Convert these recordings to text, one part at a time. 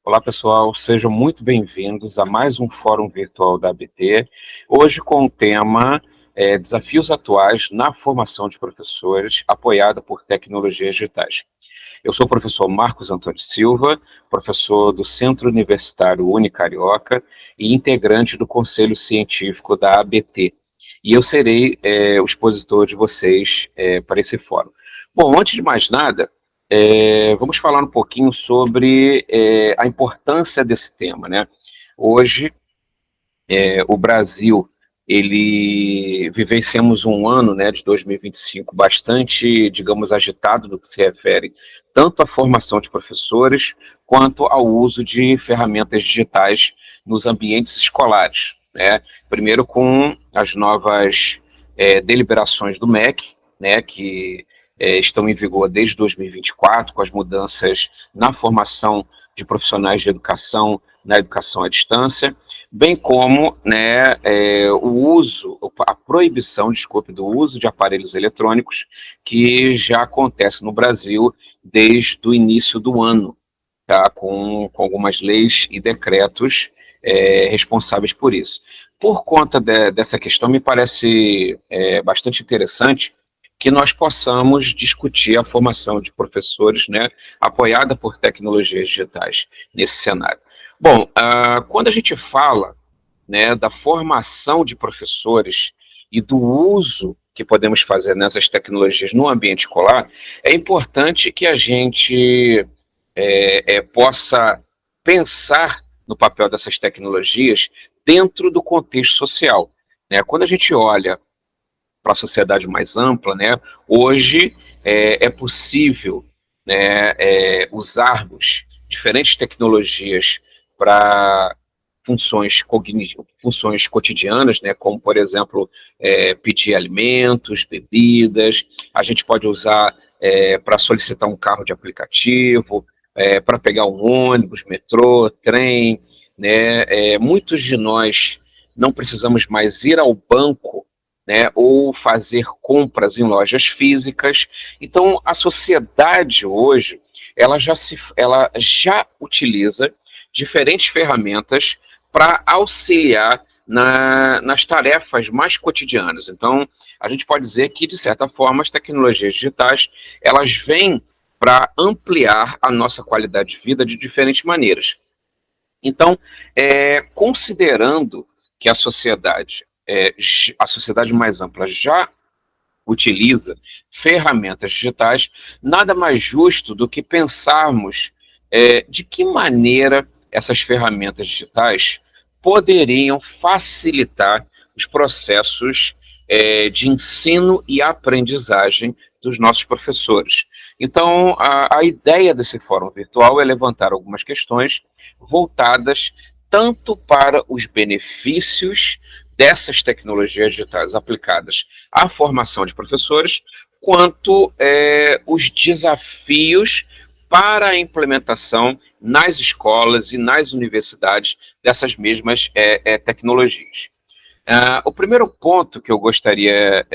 Olá, pessoal, sejam muito bem-vindos a mais um Fórum Virtual da ABT, hoje com o tema Desafios Atuais na Formação de Professores, apoiada por tecnologias digitais. Eu sou o professor Marcos Antônio Silva, professor do Centro Universitário Unicarioca e integrante do Conselho Científico da ABT, e eu serei o expositor de vocês para esse fórum. Bom, antes de mais nada, vamos falar um pouquinho sobre a importância desse tema, né? Hoje, o Brasil, ele vivenciamos um ano, né, de 2025 bastante, digamos, agitado no que se refere tanto à formação de professores quanto ao uso de ferramentas digitais nos ambientes escolares, né? Primeiro com as novas deliberações do MEC, né, que estão em vigor desde 2024, com as mudanças na formação de profissionais de educação, na educação à distância, bem como, né, a proibição, desculpe, do uso de aparelhos eletrônicos, que já acontece no Brasil desde o início do ano, tá, com algumas leis e decretos responsáveis por isso. Por conta dessa questão, me parece bastante interessante que nós possamos discutir a formação de professores, né, apoiada por tecnologias digitais nesse cenário. Bom, quando a gente fala, né, da formação de professores e do uso que podemos fazer nessas tecnologias no ambiente escolar, é importante que a gente possa pensar no papel dessas tecnologias dentro do contexto social, né? Quando a gente olha para a sociedade mais ampla, né, hoje é possível, né, usarmos diferentes tecnologias para funções cotidianas, né, como, por exemplo, pedir alimentos, bebidas. A gente pode usar para solicitar um carro de aplicativo, para pegar um ônibus, metrô, trem, né? Muitos de nós não precisamos mais ir ao banco, né, ou fazer compras em lojas físicas. Então, a sociedade hoje, ela já utiliza diferentes ferramentas para auxiliar nas tarefas mais cotidianas. Então, a gente pode dizer que, de certa forma, as tecnologias digitais, elas vêm para ampliar a nossa qualidade de vida de diferentes maneiras. Então, considerando que a sociedade mais ampla já utiliza ferramentas digitais, nada mais justo do que pensarmos de que maneira essas ferramentas digitais poderiam facilitar os processos de ensino e aprendizagem dos nossos professores. Então, a ideia desse fórum virtual é levantar algumas questões voltadas tanto para os benefícios dessas tecnologias digitais aplicadas à formação de professores, quanto os desafios para a implementação nas escolas e nas universidades dessas mesmas tecnologias. O primeiro ponto que eu gostaria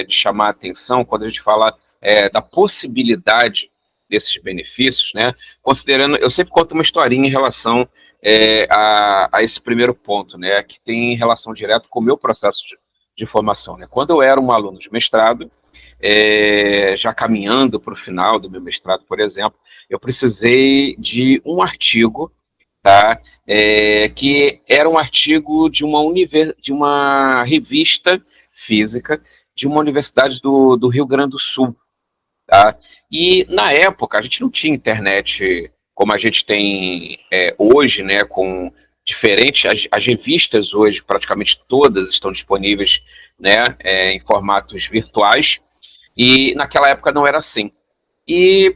de chamar a atenção quando a gente fala da possibilidade desses benefícios, né, considerando, eu sempre conto uma historinha em relação a esse primeiro ponto, né, que tem relação direta com o meu processo de formação. Né? Quando eu era um aluno de mestrado, já caminhando para o final do meu mestrado, por exemplo, eu precisei de um artigo, tá, que era um artigo de uma revista física de uma universidade do Rio Grande do Sul. Tá? E, na época, a gente não tinha internet como a gente tem hoje, né, com as revistas hoje, praticamente todas estão disponíveis, né, em formatos virtuais, e naquela época não era assim. E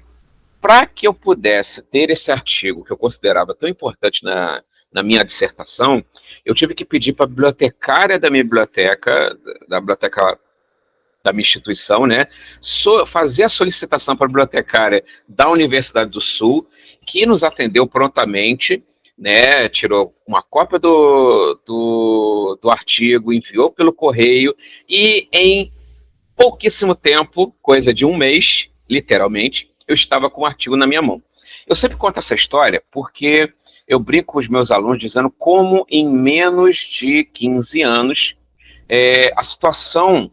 para que eu pudesse ter esse artigo, que eu considerava tão importante na minha dissertação, eu tive que pedir para a bibliotecária da minha biblioteca, da biblioteca da minha instituição, né, fazer a solicitação para a bibliotecária da Universidade do Sul, que nos atendeu prontamente, né, tirou uma cópia do artigo, enviou pelo correio, e em pouquíssimo tempo, coisa de um mês, literalmente, eu estava com o artigo na minha mão. Eu sempre conto essa história porque eu brinco com os meus alunos dizendo como em menos de 15 anos a situação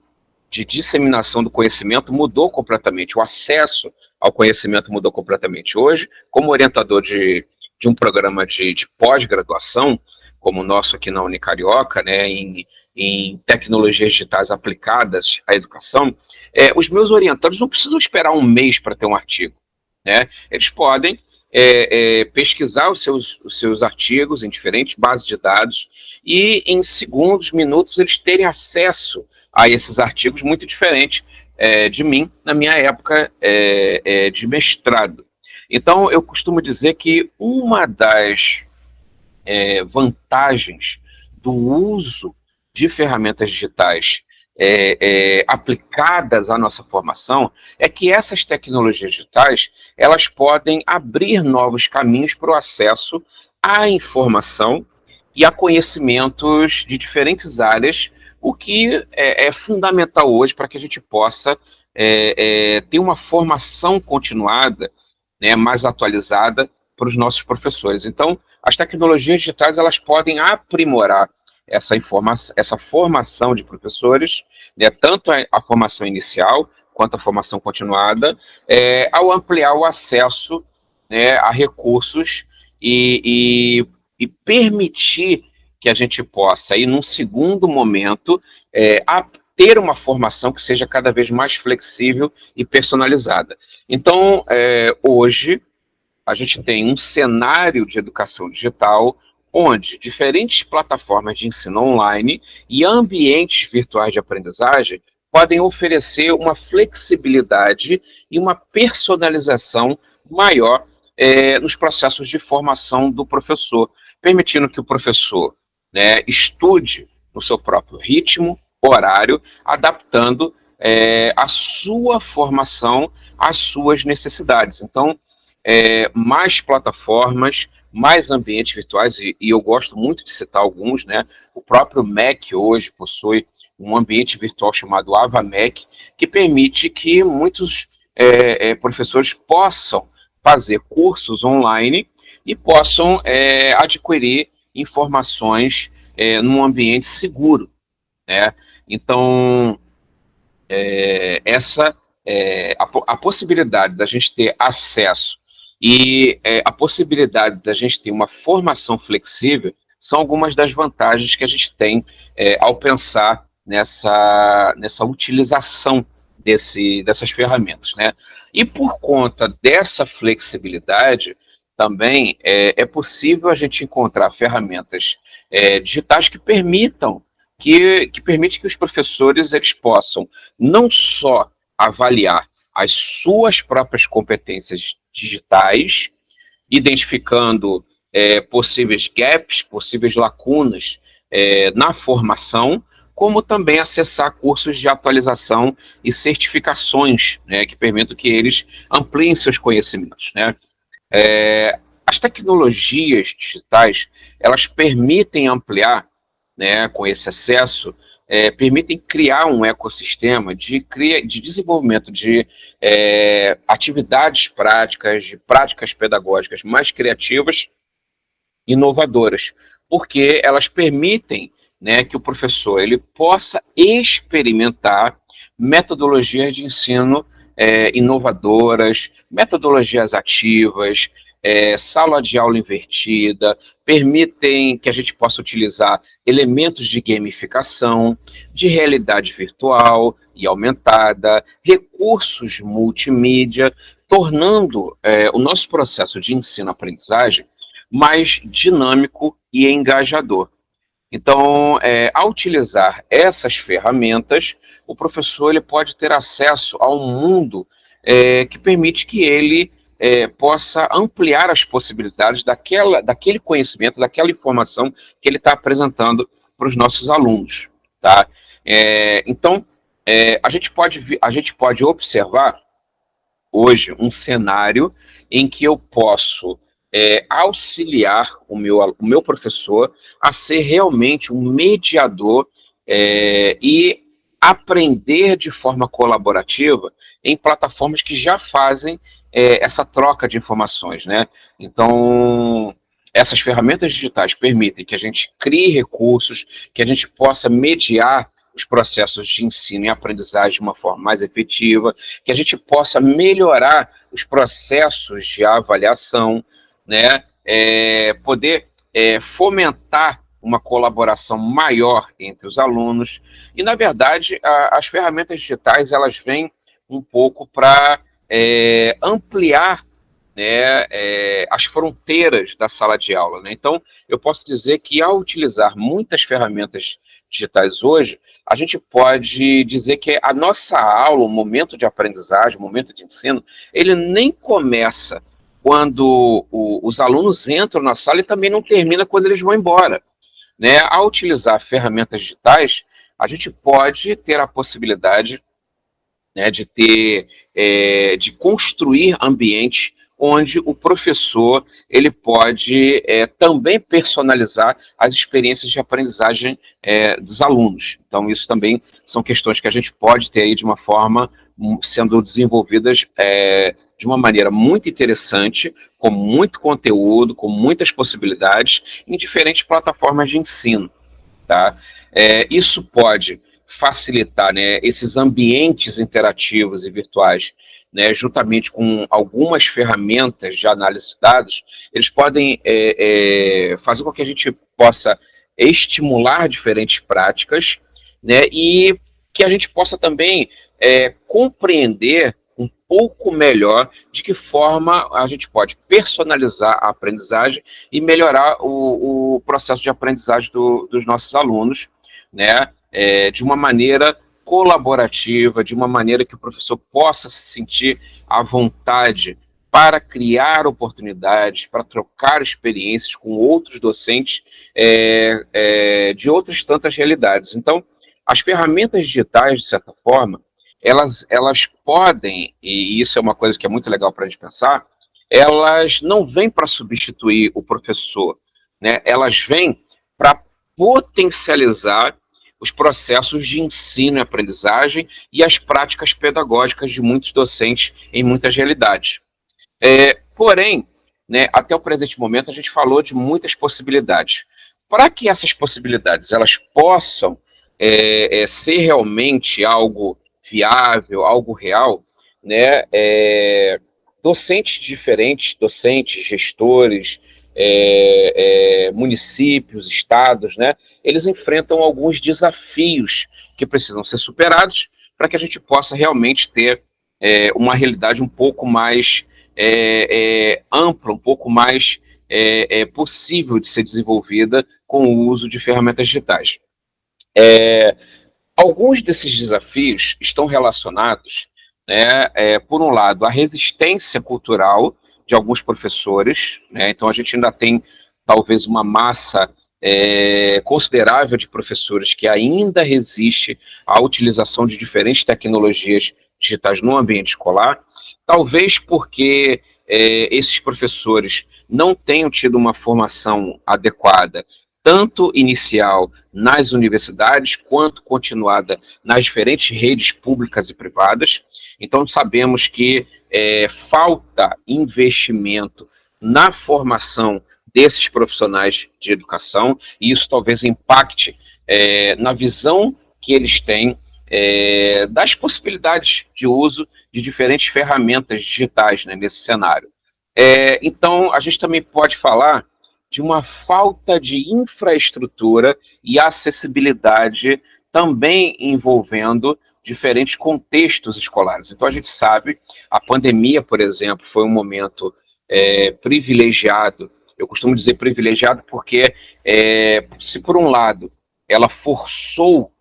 de disseminação do conhecimento mudou completamente, o acesso ao conhecimento mudou completamente. Hoje, como orientador de um programa de pós-graduação, como o nosso aqui na Unicarioca, né, em tecnologias digitais aplicadas à educação, os meus orientadores não precisam esperar um mês para ter um artigo, né? Eles podem pesquisar os seus artigos em diferentes bases de dados e em segundos, minutos, eles terem acesso a esses artigos muito diferentes de mim na minha época de mestrado. Então, eu costumo dizer que uma das vantagens do uso de ferramentas digitais aplicadas à nossa formação é que essas tecnologias digitais elas podem abrir novos caminhos para o acesso à informação e a conhecimentos de diferentes áreas, o que é fundamental hoje para que a gente possa ter uma formação continuada, né, mais atualizada para os nossos professores. Então, as tecnologias digitais elas podem aprimorar essa formação de professores, né, tanto a formação inicial quanto a formação continuada, ao ampliar o acesso, né, a recursos e permitir que a gente possa, aí, num segundo momento, ter uma formação que seja cada vez mais flexível e personalizada. Então, hoje, a gente tem um cenário de educação digital onde diferentes plataformas de ensino online e ambientes virtuais de aprendizagem podem oferecer uma flexibilidade e uma personalização maior nos processos de formação do professor, permitindo que o professor, né, estude no seu próprio ritmo, horário, adaptando a sua formação às suas necessidades. Então, mais plataformas, mais ambientes virtuais, e eu gosto muito de citar alguns, né? O próprio MEC hoje possui um ambiente virtual chamado AvaMec, que permite que muitos professores possam fazer cursos online e possam adquirir informações num ambiente seguro, né? Então, a possibilidade da gente ter acesso e a possibilidade da gente ter uma formação flexível são algumas das vantagens que a gente tem ao pensar nessa utilização dessas ferramentas, né? E por conta dessa flexibilidade, também é possível a gente encontrar ferramentas digitais que permite que os professores eles possam não só avaliar as suas próprias competências digitais, identificando possíveis gaps, possíveis lacunas na formação, como também acessar cursos de atualização e certificações, né, que permitam que eles ampliem seus conhecimentos, né? As tecnologias digitais, elas permitem ampliar, né, com esse acesso, permitem criar um ecossistema de desenvolvimento de atividades práticas, de práticas pedagógicas mais criativas, inovadoras, porque elas permitem, né, que o professor ele possa experimentar metodologias de ensino inovadoras, metodologias ativas, sala de aula invertida, permitem que a gente possa utilizar elementos de gamificação, de realidade virtual e aumentada, recursos multimídia, tornando o nosso processo de ensino-aprendizagem mais dinâmico e engajador. Então, ao utilizar essas ferramentas, o professor ele pode ter acesso a um mundo que permite que ele possa ampliar as possibilidades daquele conhecimento, daquela informação que ele está apresentando para os nossos alunos, tá? Então, a gente pode observar hoje um cenário em que eu posso auxiliar o meu professor a ser realmente um mediador e aprender de forma colaborativa em plataformas que já fazem essa troca de informações, né? Então, Essas ferramentas digitais permitem que a gente crie recursos, que a gente possa mediar os processos de ensino e aprendizagem de uma forma mais efetiva, que a gente possa melhorar os processos de avaliação, né? Poder fomentar uma colaboração maior entre os alunos. E, na verdade, as ferramentas digitais elas vêm um pouco para ampliar, né, as fronteiras da sala de aula, né? Então, eu posso dizer que ao utilizar muitas ferramentas digitais hoje, a gente pode dizer que a nossa aula, o momento de aprendizagem, o momento de ensino, ele nem começa quando os alunos entram na sala e também não termina quando eles vão embora, né? Ao utilizar ferramentas digitais, a gente pode ter a possibilidade, né, de construir ambientes onde o professor ele pode também personalizar as experiências de aprendizagem dos alunos. Então, isso também são questões que a gente pode ter aí de uma forma sendo desenvolvidas de uma maneira muito interessante, com muito conteúdo, com muitas possibilidades, em diferentes plataformas de ensino. Tá? Isso pode facilitar, né, esses ambientes interativos e virtuais, né, juntamente com algumas ferramentas de análise de dados, eles podem fazer com que a gente possa estimular diferentes práticas, né, e que a gente possa também compreender um pouco melhor de que forma a gente pode personalizar a aprendizagem e melhorar o processo de aprendizagem dos nossos alunos, né, de uma maneira colaborativa, de uma maneira que o professor possa se sentir à vontade para criar oportunidades, para trocar experiências com outros docentes de outras tantas realidades. Então, as ferramentas digitais, de certa forma, elas podem, e isso é uma coisa que é muito legal para a gente pensar, elas não vêm para substituir o professor, né? Elas vêm para potencializar os processos de ensino e aprendizagem e as práticas pedagógicas de muitos docentes em muitas realidades. Porém, né, até o presente momento, a gente falou de muitas possibilidades. Para que essas possibilidades elas possam ser realmente algo viável, algo real, né, docentes diferentes, docentes, gestores, municípios, estados, né, eles enfrentam alguns desafios que precisam ser superados para que a gente possa realmente ter uma realidade um pouco mais ampla, um pouco mais possível de ser desenvolvida com o uso de ferramentas digitais. Alguns desses desafios estão relacionados, né, por um lado, à resistência cultural de alguns professores, né? Então a gente ainda tem talvez uma massa considerável de professores que ainda resiste à utilização de diferentes tecnologias digitais no ambiente escolar, talvez porque esses professores não tenham tido uma formação adequada, tanto inicial nas universidades, quanto continuada nas diferentes redes públicas e privadas. Então, sabemos que falta investimento na formação desses profissionais de educação, e isso talvez impacte na visão que eles têm das possibilidades de uso de diferentes ferramentas digitais, né, nesse cenário. Então, a gente também pode falar de uma falta de infraestrutura e acessibilidade também envolvendo diferentes contextos escolares. Então, a gente sabe, a pandemia, por exemplo, foi um momento privilegiado. Eu costumo dizer privilegiado porque, se por um lado, ela forçou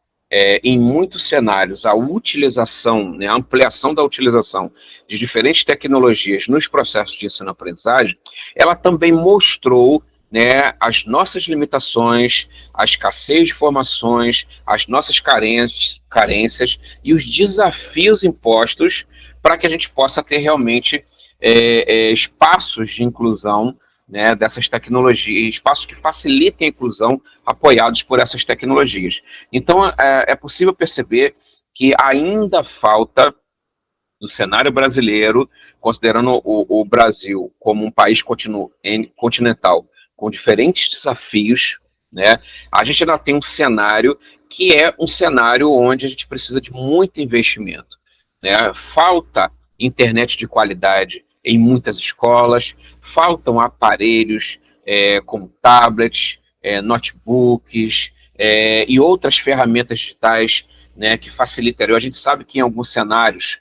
em muitos cenários a utilização, né, a ampliação da utilização de diferentes tecnologias nos processos de ensino-aprendizagem, ela também mostrou, né, as nossas limitações, a escassez de informações, as nossas carências e os desafios impostos para que a gente possa ter realmente espaços de inclusão, né, dessas tecnologias, espaços que facilitem a inclusão apoiados por essas tecnologias. Então, é possível perceber que ainda falta, no cenário brasileiro, considerando o Brasil como um país continental, com diferentes desafios, né? A gente ainda tem um cenário que é um cenário onde a gente precisa de muito investimento, né? Falta internet de qualidade em muitas escolas, faltam aparelhos como tablets, notebooks e outras ferramentas digitais, né, que facilitariam. A gente sabe que em alguns cenários,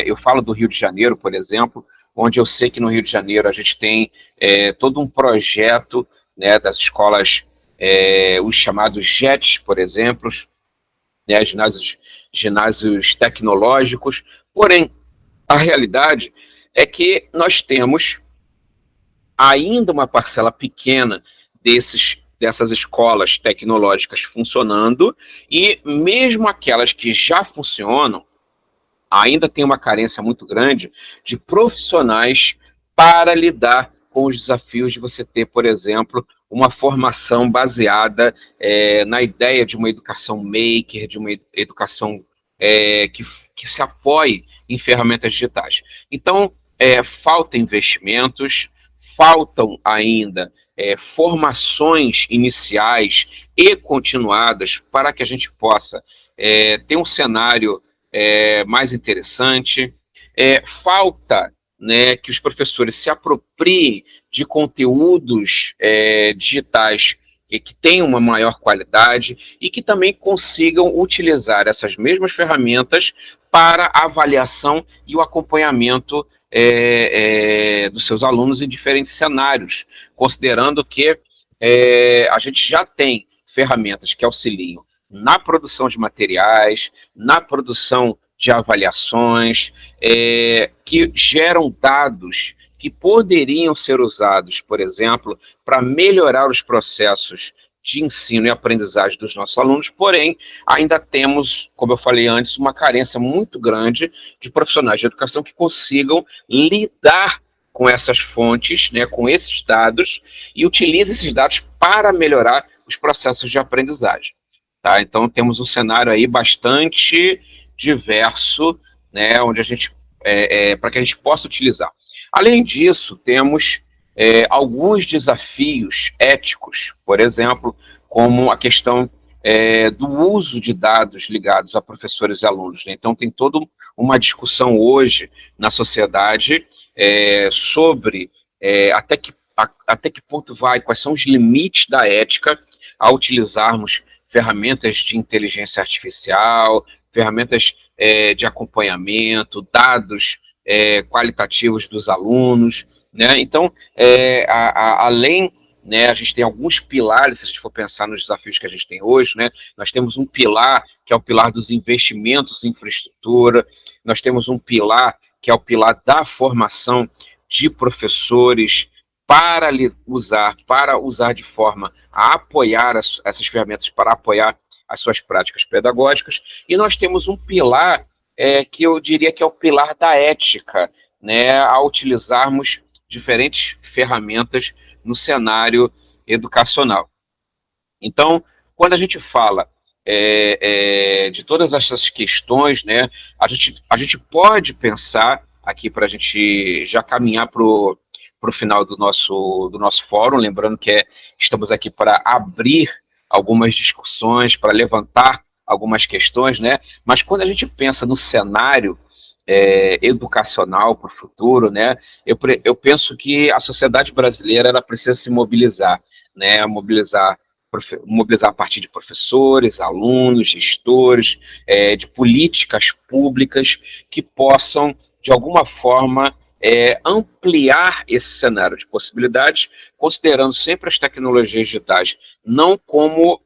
eu falo do Rio de Janeiro, por exemplo, onde eu sei que no Rio de Janeiro a gente tem todo um projeto, né, das escolas, os chamados JETs, por exemplo, né, ginásios tecnológicos, porém, a realidade é que nós temos ainda uma parcela pequena dessas escolas tecnológicas funcionando, e mesmo aquelas que já funcionam, ainda tem uma carência muito grande de profissionais para lidar com os desafios de você ter, por exemplo, uma formação baseada na ideia de uma educação maker, de uma educação que se apoie em ferramentas digitais. Então, faltam investimentos, faltam ainda formações iniciais e continuadas para que a gente possa ter um cenário mais interessante. Falta, né, que os professores se apropriem de conteúdos digitais que tenham uma maior qualidade e que também consigam utilizar essas mesmas ferramentas para a avaliação e o acompanhamento dos seus alunos em diferentes cenários, considerando que a gente já tem ferramentas que auxiliam na produção de materiais, na produção de avaliações, que geram dados que poderiam ser usados, por exemplo, para melhorar os processos de ensino e aprendizagem dos nossos alunos, porém, ainda temos, como eu falei antes, uma carência muito grande de profissionais de educação que consigam lidar com essas fontes, né, com esses dados, e utilizem esses dados para melhorar os processos de aprendizagem. Tá? Então, temos um cenário aí bastante diverso, né, onde a gente, para que a gente possa utilizar. Além disso, temos alguns desafios éticos, por exemplo, como a questão do uso de dados ligados a professores e alunos, né? Então, tem toda uma discussão hoje na sociedade sobre até que ponto vai, quais são os limites da ética ao utilizarmos ferramentas de inteligência artificial, ferramentas de acompanhamento, dados qualitativos dos alunos, né? Então, além, né, a gente tem alguns pilares, se a gente for pensar nos desafios que a gente tem hoje, né? Nós temos um pilar, que é o pilar dos investimentos em infraestrutura, nós temos um pilar, que é o pilar da formação de professores para usar de forma a apoiar essas ferramentas, para apoiar as suas práticas pedagógicas, e nós temos um pilar que eu diria que é o pilar da ética, né, ao utilizarmos diferentes ferramentas no cenário educacional. Então, quando a gente fala de todas essas questões, né, a gente pode pensar aqui, para a gente já caminhar para o final do nosso fórum, lembrando que estamos aqui para abrir algumas discussões, para levantar algumas questões, né? Mas quando a gente pensa no cenário educacional para o futuro, né? Eu penso que a sociedade brasileira ela precisa se mobilizar, né? Mobilizar a partir de professores, alunos, gestores, de políticas públicas que possam, de alguma forma, ampliar esse cenário de possibilidades, considerando sempre as tecnologias digitais não como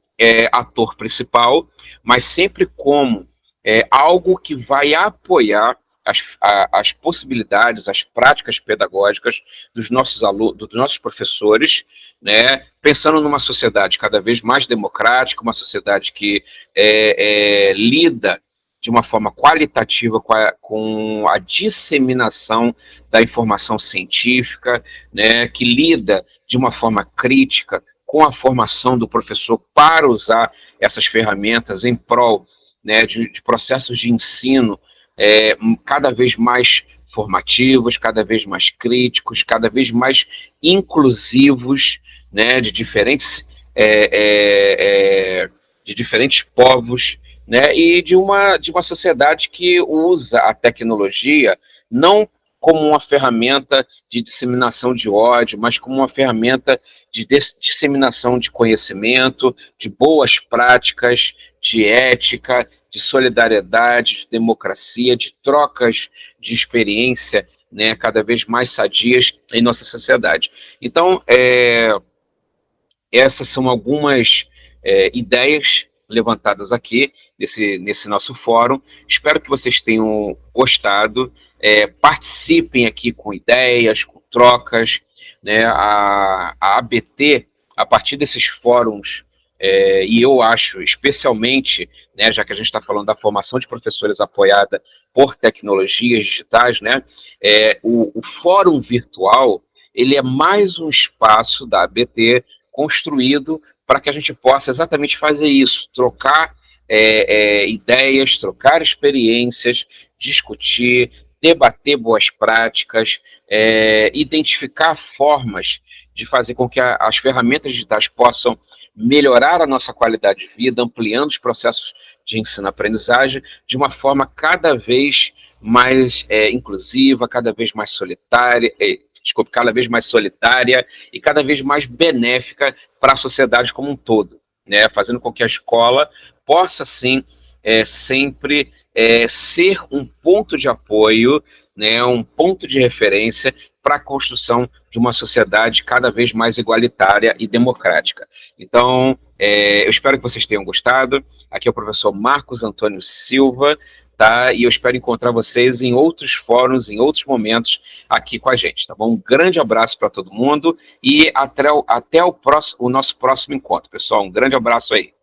ator principal, mas sempre como algo que vai apoiar as possibilidades, as práticas pedagógicas dos nossos alunos, dos nossos professores, né, pensando numa sociedade cada vez mais democrática, uma sociedade que lida de uma forma qualitativa com a disseminação da informação científica, né, que lida de uma forma crítica com a formação do professor para usar essas ferramentas em prol, né, de processos de ensino cada vez mais formativos, cada vez mais críticos, cada vez mais inclusivos, né, é, é, é, de diferentes povos, né, e de uma sociedade que usa a tecnologia não como uma ferramenta de disseminação de ódio, mas como uma ferramenta de disseminação de conhecimento, de boas práticas, de ética, de solidariedade, de democracia, de trocas de experiência, né, cada vez mais sadias em nossa sociedade. Então, essas são algumas ideias levantadas aqui nesse nosso fórum. Espero que vocês tenham gostado. Participem aqui com ideias, com trocas, né? A ABT, a partir desses fóruns, e eu acho, especialmente, né, já que a gente está falando da formação de professores apoiada por tecnologias digitais, né, o fórum virtual ele é mais um espaço da ABT construído para que a gente possa exatamente fazer isso, trocar ideias, trocar experiências, discutir, debater boas práticas, identificar formas de fazer com que as ferramentas digitais possam melhorar a nossa qualidade de vida, ampliando os processos de ensino-aprendizagem de uma forma cada vez mais inclusiva, cada vez mais solitária, cada vez mais solitária e cada vez mais benéfica para a sociedade como um todo, né? Fazendo com que a escola possa, sim, sempre ser um ponto de apoio, né? Um ponto de referência para a construção de uma sociedade cada vez mais igualitária e democrática. Então, eu espero que vocês tenham gostado. Aqui é o professor Marcos Antônio Silva, tá? E eu espero encontrar vocês em outros fóruns, em outros momentos aqui com a gente, tá bom? Um grande abraço para todo mundo e até o nosso próximo encontro, pessoal. Um grande abraço aí.